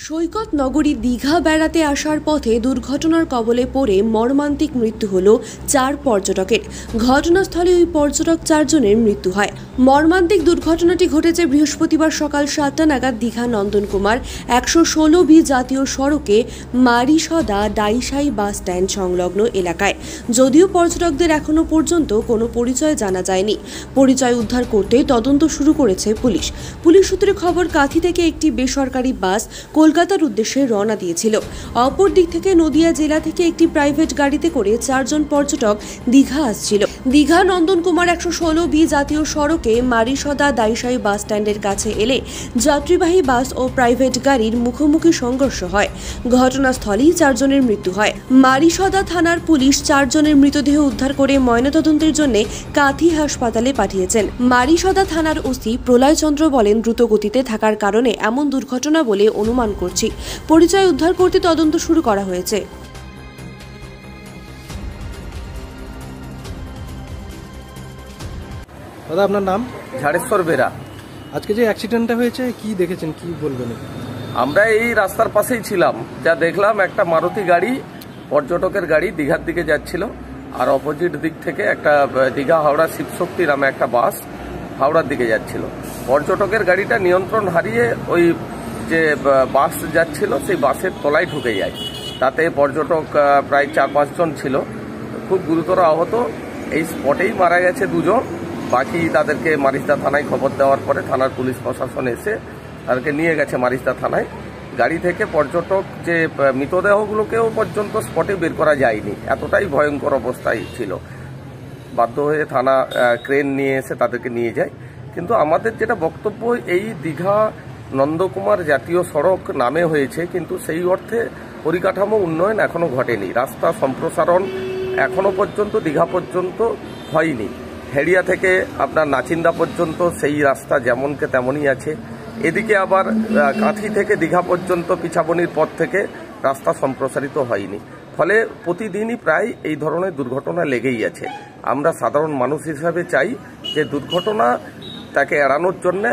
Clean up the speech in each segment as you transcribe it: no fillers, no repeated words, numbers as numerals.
সৈকত নগরী দীঘা বেড়াতে আসার পথে দুর্ঘটনার কবলে পড়ে মর্মান্তিক মৃত্যু হল 4 পর্যটকের। ঘটনাস্থলে ওই পর্যটক 4 জনের মৃত্যু হয়। মর্মান্তিক দুর্ঘটনাটি ঘটেছে বৃহস্পতিবার সকাল 7টা নাগাদ দীঘা নন্দনকুমার 116B জাতীয় সড়কে মারিসদা ডাইসাই বাস স্ট্যান্ড সংলগ্ন এলাকায়। যদিও পর্যটকদের এখনো পর্যন্ত কোনো পরিচয় জানা যায়নি। পরিচয় উদ্ধার করতে তদন্ত শুরু করেছে পুলিশ। পুলিশ সূত্রে খবর, কাঁথি থেকে একটি বেসরকারি বাস কলকাতার উদ্দেশ্যে রওনা দিয়েছিল। অপর দিক থেকে নদিয়া জেলা থেকে একটি প্রাইভেট গাড়িতে করে 4 জন পর্যটক দীঘা আসছিল। দীঘা নন্দনকুমার 116B জাতীয় সড়কে মারিসদা ডাইসাই বাস স্ট্যান্ডের কাছে এলে যাত্রীবাহী বাস ও প্রাইভেট গাড়ির মুখোমুখি সংঘর্ষ হয়। ঘটনাস্থলেই 4 জনের মৃত্যু হয়। মারিসদা থানার পুলিশ 4 জনের মৃতদেহ উদ্ধার করে ময়নাতদন্তের জন্য কাঁথি হাসপাতালে পাঠিয়েছেন। মারিসদা থানার ওসি প্রলয় চন্দ্র বলেন, দ্রুত গতিতে থাকার কারণে এমন দুর্ঘটনা বলে অনুমান করছি। পরিচয় উদ্ধার করতে তদন্ত শুরু করা হয়েছে। দাদা, আপনার নাম? ঝাড়েশ্বর বেরা। আজকে যে অ্যাক্সিডেন্টটা হয়েছে, কি দেখেছেন, কি বলবেন? আমরা এই রাস্তার পাশেই ছিলাম, যা দেখলাম একটা মারুতি গাড়ি, পর্যটকের গাড়ি দীঘার দিকে যাচ্ছিল, আর অপোজিট দিক থেকে একটা দীঘা হাওড়া শিবশক্তি নামে একটা বাস হাওড়ার দিকে যাচ্ছিল। পর্যটকের গাড়িটা নিয়ন্ত্রণ হারিয়ে ওই যে বাস যাচ্ছিল সেই বাসের তলায় ঢুকে যায়। তাতে পর্যটক প্রায় 4-5 জন ছিল, খুব গুরুতর আহত। এই স্পটেই মারা গেছে 2 জন। বাকি তাদেরকে মারিসদা থানায় খবর দেওয়ার পরে থানার পুলিশ প্রশাসন এসে তাদেরকে নিয়ে গেছে মারিসদা থানায়। গাড়ি থেকে পর্যটক যে মৃতদেহগুলোকেও পর্যন্ত স্পটে বের করা যায়নি, এতটাই ভয়ঙ্কর অবস্থায় ছিল। বাধ্য হয়ে থানা ক্রেন নিয়ে এসে তাদেরকে নিয়ে যায়। কিন্তু আমাদের যেটা বক্তব্য, এই দীঘা নন্দকুমার জাতীয় সড়ক নামে হয়েছে, কিন্তু সেই অর্থে পরিকাঠামো উন্নয়ন এখনো ঘটেনি। রাস্তা সম্প্রসারণ এখনো পর্যন্ত দীঘা পর্যন্ত হয়নি। হেড়িয়া থেকে আপনার নাচিন্দা পর্যন্ত সেই রাস্তা যেমনকে তেমনই আছে। এদিকে আবার কাঁথি থেকে দীঘা পর্যন্ত পিছাবনির পথ থেকে রাস্তা সম্প্রসারিত হয়নি। ফলে প্রতিদিনই প্রায় এই ধরনের দুর্ঘটনা লেগেই আছে। আমরা সাধারণ মানুষ হিসাবে চাই যে দুর্ঘটনা তাকে এড়ানোর জন্য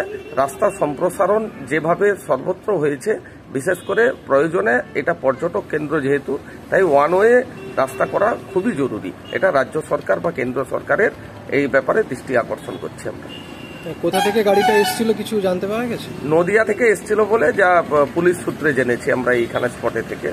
রাস্তা সম্প্রসারণ যেভাবে সর্বত্র হয়েছে, বিশেষ করে প্রয়োজনে এটা পর্যটক কেন্দ্র যেহেতু, তাই ওয়ান ওয়ে রাস্তা করা খুবই জরুরি। এটা রাজ্য সরকার বা কেন্দ্র সরকারের এই ব্যাপারে দৃষ্টি আকর্ষণ করছি আমরা। কোথা থেকে গাড়িটা এসেছিল কিছু জানতে পারা গেছে? নদিয়া থেকে এসেছিল বলে যা পুলিশ সূত্রে জেনেছি আমরা এইখানে স্পটে থেকে।